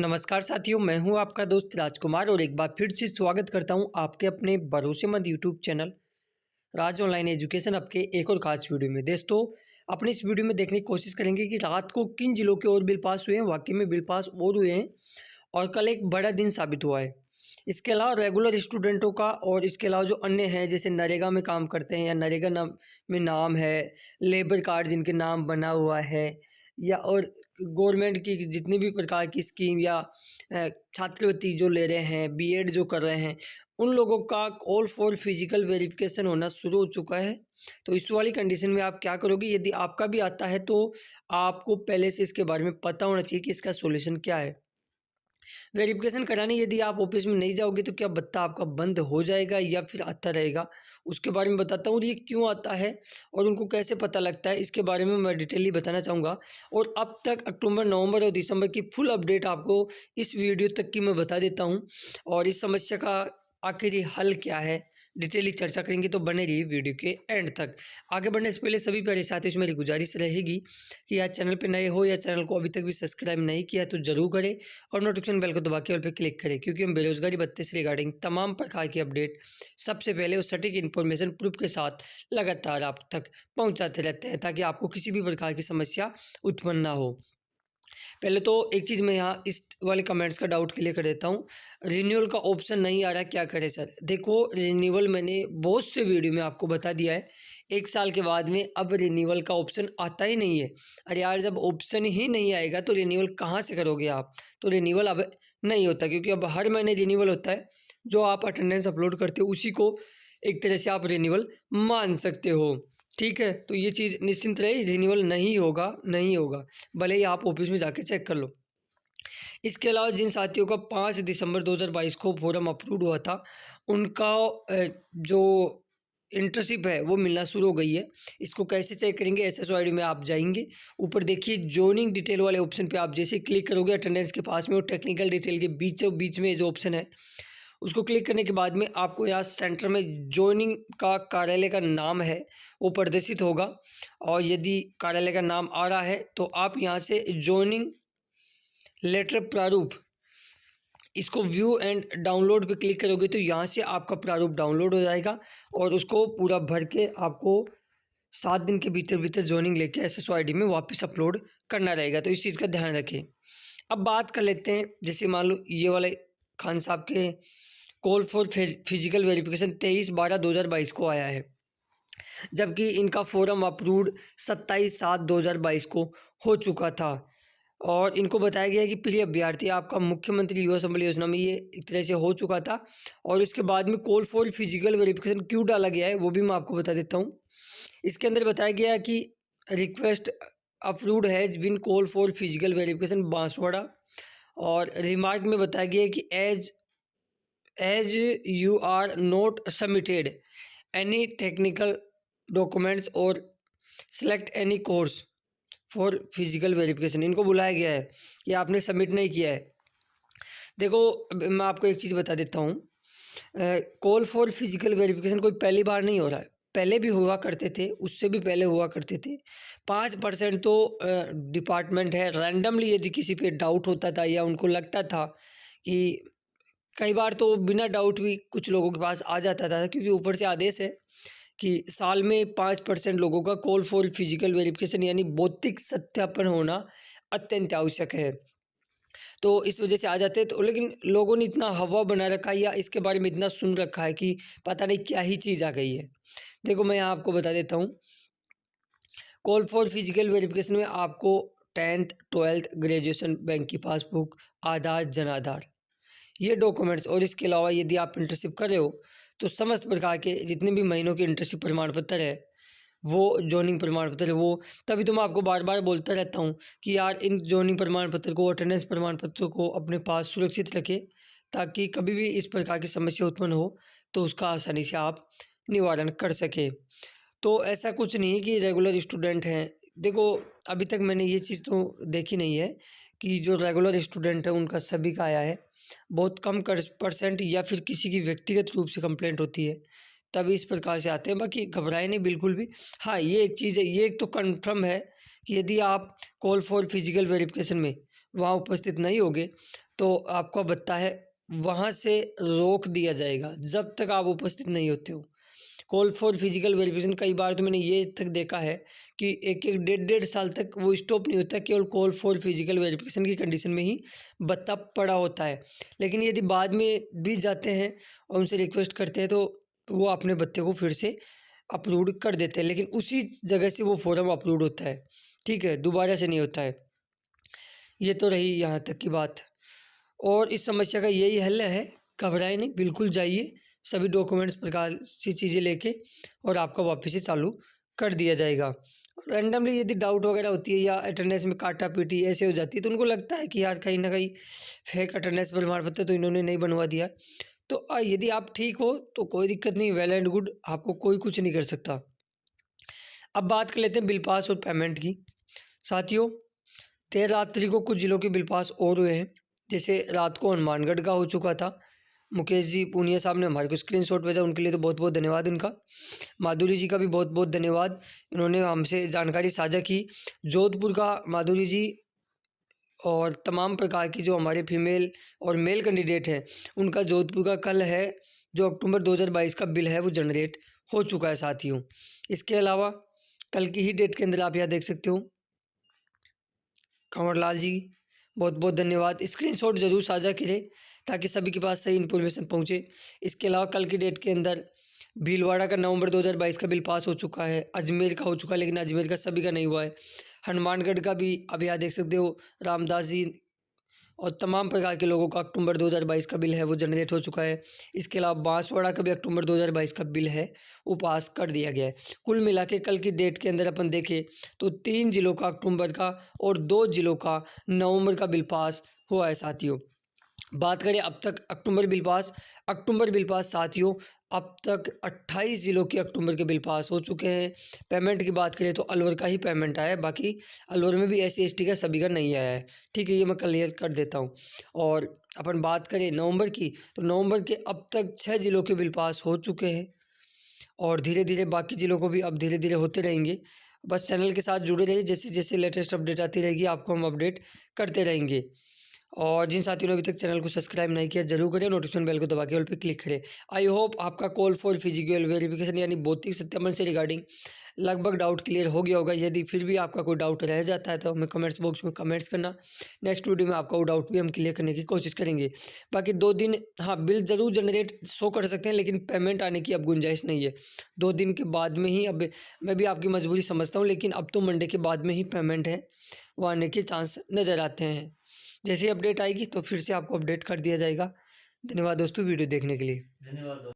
नमस्कार साथियों, मैं हूं आपका दोस्त राजकुमार और एक बार फिर से स्वागत करता हूं आपके अपने भरोसेमंद यूट्यूब चैनल राज ऑनलाइन एजुकेशन आपके एक और खास वीडियो में। दोस्तों, अपने इस वीडियो में देखने की कोशिश करेंगे कि रात को किन जिलों के और बिल पास हुए हैं, वाकई में बिल पास और हुए हैं और कल एक बड़ा दिन साबित हुआ है। इसके अलावा रेगुलर स्टूडेंटों का और इसके अलावा जो अन्य हैं जैसे नरेगा में काम करते हैं या नरेगा में नाम है, लेबर कार्ड जिनके नाम बना हुआ है या और गवर्नमेंट की जितनी भी प्रकार की स्कीम या छात्रवृत्ति जो ले रहे हैं, बीएड जो कर रहे हैं, उन लोगों का कॉल फॉर फिजिकल वेरिफिकेशन होना शुरू हो चुका है। तो इस वाली कंडीशन में आप क्या करोगे? यदि आपका भी आता है तो आपको पहले से इसके बारे में पता होना चाहिए कि इसका सॉल्यूशन क्या है। वेरिफिकेशन कराने यदि आप ऑफिस में नहीं जाओगे तो क्या भत्ता आपका बंद हो जाएगा या फिर आता रहेगा? उसके बारे में बताता हूँ और ये क्यों आता है और उनको कैसे पता लगता है, इसके बारे में मैं डिटेली बताना चाहूँगा। और अब तक अक्टूबर, नवंबर और दिसंबर की फुल अपडेट आपको इस वीडियो तक की मैं बता देता हूँ और इस समस्या का आखिरी हल क्या है, डिटेली चर्चा करेंगे। तो बने रहिए वीडियो के एंड तक। आगे बढ़ने से पहले सभी प्यारे साथियों से मेरी गुजारिश रहेगी कि आज चैनल पे नए हो या चैनल को अभी तक भी सब्सक्राइब नहीं किया तो जरूर करें और नोटिफिकेशन बेल को दबा के ऑल पे क्लिक करें, क्योंकि हम बेरोजगारी भत्ते से रिगार्डिंग तमाम प्रकार की अपडेट सबसे पहले और सटीक इन्फॉर्मेशन प्रूफ के साथ लगातार आप तक पहुँचाते रहते हैं ताकि आपको किसी भी प्रकार की समस्या उत्पन्न ना हो। पहले तो एक चीज़ मैं यहाँ इस वाले कमेंट्स का डाउट क्लियर कर देता हूँ। रिन्यूअल का ऑप्शन नहीं आ रहा, क्या करें सर? देखो, रिन्यूअल मैंने बहुत से वीडियो में आपको बता दिया है। 1 साल के बाद में अब रिन्यूअल का ऑप्शन आता ही नहीं है। अरे यार, जब ऑप्शन ही नहीं आएगा तो रिन्यूअल कहाँ से करोगे आप? तो रिन्यूअल अब नहीं होता, क्योंकि अब हर महीने रिन्यूअल होता है। जो आप अटेंडेंस अपलोड करते हो उसी को एक तरह से आप रिन्यूअल मान सकते हो। ठीक है, तो ये चीज़ निश्चिंत रहे, रिन्यूअल नहीं होगा, नहीं होगा। भले ही आप ऑफिस में जाके चेक कर लो। इसके अलावा जिन साथियों का 5 दिसंबर 2022 को फॉर्म अप्रूव हुआ था, उनका जो इंटर्नशिप है वो मिलना शुरू हो गई है। इसको कैसे चेक करेंगे? एसएसओ आईडी में आप जाएंगे, ऊपर देखिए जॉइनिंग डिटेल वाले ऑप्शन पे आप जैसे क्लिक करोगे अटेंडेंस के पास में और टेक्निकल डिटेल के बीचों बीच में जो ऑप्शन है उसको क्लिक करने के बाद में आपको यहाँ सेंटर में जॉइनिंग का कार्यालय का नाम है वो प्रदर्शित होगा। और यदि कार्यालय का नाम आ रहा है तो आप यहाँ से जॉइनिंग लेटर प्रारूप, इसको व्यू एंड डाउनलोड पे क्लिक करोगे तो यहाँ से आपका प्रारूप डाउनलोड हो जाएगा और उसको पूरा भर के आपको 7 दिन के भीतर भीतर जॉइनिंग लेके एसएसओ आईडी में वापस अपलोड करना रहेगा। तो इस चीज़ का ध्यान रखें। अब बात कर लेते हैं, जैसे मान लो ये वाले खान साहब के कॉल फॉर फिजिकल वेरिफिकेशन 23/12/2022 को आया है, जबकि इनका फॉर्म अप्रूव्ड 27/7/2022 को हो चुका था। और इनको बताया गया कि प्रिय अभ्यर्थी, आपका मुख्यमंत्री युवा संबल योजना में ये एक तरह से हो चुका था। और उसके बाद में कॉल फॉर फिजिकल वेरिफिकेशन क्यों डाला गया है वो भी मैं आपको बता देता हूँ। इसके अंदर बताया गया है कि request approved has been call for physical verification Banswara. और रिमार्क में बताया गया है कि as you are not submitted any technical documents और select any course for physical verification, इनको बुलाया गया है कि आपने सबमिट नहीं किया है। देखो, अब मैं आपको एक चीज़ बता देता हूँ, कॉल फॉर फिजिकल वेरिफिकेशन कोई पहली बार नहीं हो रहा है, पहले भी हुआ करते थे, उससे भी पहले हुआ करते थे। 5% तो डिपार्टमेंट है, रैंडमली यदि किसी पे डाउट होता था या उनको लगता था कि कई बार तो बिना डाउट भी कुछ लोगों के पास आ जाता था, क्योंकि ऊपर से आदेश है कि साल में 5% लोगों का कॉल फॉर फिजिकल वेरिफिकेशन यानी भौतिक सत्यापन होना अत्यंत आवश्यक है। तो इस वजह से आ जाते हैं। तो लेकिन लोगों ने इतना हवा बना रखा है या इसके बारे में इतना सुन रखा है कि पता नहीं क्या ही चीज़ आ गई है। देखो, मैं यहाँ आपको बता देता हूँ, कॉल फॉर फिजिकल वेरिफिकेशन में आपको 10th 12th ग्रेजुएशन, बैंक की पासबुक, आधार, जन आधार, ये डॉक्यूमेंट्स और इसके अलावा यदि आप इंटर्नशिप कर रहे हो तो समस्त प्रकार के जितने भी महीनों के इंटर्नशिप प्रमाण पत्र है, वो जॉइनिंग प्रमाण पत्र है, वो तभी तो मैं आपको बार बार बोलता रहता हूँ कि यार इन जॉइनिंग प्रमाण पत्र को, अटेंडेंस प्रमाण पत्र को अपने पास सुरक्षित रखें, ताकि कभी भी इस प्रकार की समस्या उत्पन्न हो तो उसका आसानी से आप निवारण कर सकें। तो ऐसा कुछ नहीं है कि रेगुलर स्टूडेंट हैं। देखो, अभी तक मैंने ये चीज़ तो देखी नहीं है कि जो रेगुलर स्टूडेंट है उनका सभी का आया है। बहुत कम परसेंट या फिर किसी की व्यक्तिगत रूप से कंप्लेंट होती है, तभी इस प्रकार से आते हैं। बाकी घबराएं नहीं बिल्कुल भी। हाँ, ये एक चीज़ है, ये एक तो कन्फर्म है कि यदि आप कॉल फॉर फिजिकल वेरिफिकेशन में वहाँ उपस्थित नहीं होगे तो आपका भत्ता है वहाँ से रोक दिया जाएगा जब तक आप उपस्थित नहीं होते हो। कॉल फॉर फिजिकल वेरिफिकेशन कई बार तो मैंने ये तक देखा है कि एक एक डेढ़ साल तक वो स्टॉप नहीं होता, केवल कॉल फॉर फिजिकल वेरिफिकेशन की कंडीशन में ही भत्ता पड़ा होता है। लेकिन यदि बाद में भी जाते हैं और उनसे रिक्वेस्ट करते हैं तो वो अपने भत्ते को फिर से अपलोड कर देते हैं, लेकिन उसी जगह से वो फॉर्म अपलोड होता है, ठीक है, दोबारा से नहीं होता है। ये तो रही यहाँ तक की बात। और इस समस्या का यही हल है, घबराएं नहीं, बिल्कुल जाइए सभी डॉक्यूमेंट्स प्रकार सी चीज़ें लेके और आपका वापस से चालू कर दिया जाएगा। रैंडमली यदि डाउट वगैरह होती है या अटेंडेंस में काटा पीटी ऐसे हो जाती है तो उनको लगता है कि यार कहीं ना कहीं फेक अटेंडेंस प्रमाण पत्र तो इन्होंने नहीं बनवा दिया। तो यदि आप ठीक हो तो कोई दिक्कत नहीं, वेल एंड गुड, आपको कोई कुछ नहीं कर सकता। अब बात कर लेते हैं बिल पास और पेमेंट की। साथियों, देर रात्रि को कुछ जिलों के बिल पास और हुए हैं। जैसे रात को हनुमानगढ़ का हो चुका था। मुकेश जी पूनिया साहब ने हमारे को स्क्रीनशॉट भेजा, उनके लिए तो बहुत बहुत धन्यवाद उनका। माधुरी जी का भी बहुत बहुत धन्यवाद, इन्होंने हमसे जानकारी साझा की। जोधपुर का माधुरी जी और तमाम प्रकार की जो हमारे फीमेल और मेल कैंडिडेट हैं उनका जोधपुर का कल है जो अक्टूबर 2022 का बिल है वो जनरेट हो चुका है साथियों। इसके अलावा कल की ही डेट के अंदर आप यहाँ देख सकते हो, कंवरलाल जी बहुत बहुत धन्यवाद। स्क्रीनशॉट ज़रूर साझा करें ताकि सभी के पास सही इन्फॉर्मेशन पहुंचे। इसके अलावा कल की डेट के अंदर भीलवाड़ा का नवंबर 2022 का बिल पास हो चुका है, अजमेर का हो चुका है लेकिन अजमेर का सभी का नहीं हुआ है। हनुमानगढ़ का भी अभी यहाँ देख सकते हो, रामदास जी और तमाम प्रकार के लोगों का अक्टूबर 2022 का बिल है वो जनरेट हो चुका है। इसके अलावा बांसवाड़ा का भी अक्टूबर 2022 का बिल है वो पास कर दिया गया है। कुल मिला के कल की डेट के अंदर अपन देखें तो 3 जिलों का अक्टूबर का और 2 जिलों का नवंबर का बिल पास हुआ है साथियों। बात करें अब तक अक्टूबर बिल पास साथियों, अब तक 28 जिलों के अक्टूबर के बिल पास हो चुके हैं। पेमेंट की बात करें तो अलवर का ही पेमेंट आया है, बाकी अलवर में भी SC ST का सभी का नहीं आया है, ठीक है, ये मैं क्लियर कर देता हूँ। और अपन बात करें नवंबर की तो नवंबर के अब तक 6 जिलों के बिल पास हो चुके हैं और धीरे धीरे बाकी जिलों को भी अब धीरे धीरे होते रहेंगे। बस चैनल के साथ जुड़े रहिए, जैसे जैसे लेटेस्ट अपडेट आती रहेगी आपको हम अपडेट करते रहेंगे। और जिन साथियों ने अभी तक चैनल को सब्सक्राइब नहीं किया जरूर करें, नोटिफिकेशन बेल को दबा के ऑल पे क्लिक करें। आई होप आपका कॉल फॉर फिजिकल वेरिफिकेशन यानी भौतिक सत्यापन से रिगार्डिंग लगभग डाउट क्लियर हो गया होगा। यदि फिर भी आपका कोई डाउट रह जाता है तो हमें कमेंट्स बॉक्स में कमेंट्स करना, नेक्स्ट वीडियो में आपका वो डाउट भी हम क्लियर करने की कोशिश करेंगे। बाकी 2 दिन हाँ बिल ज़रूर जनरेट शो कर सकते हैं लेकिन पेमेंट आने की अब गुंजाइश नहीं है। 2 दिन के बाद में ही, अब मैं भी आपकी मजबूरी समझता हूँ लेकिन अब तो मंडे के बाद में ही पेमेंट है वो आने के चांस नज़र आते हैं। जैसे ही अपडेट आएगी तो फिर से आपको अपडेट कर दिया जाएगा। धन्यवाद दोस्तों वीडियो देखने के लिए। धन्यवाद।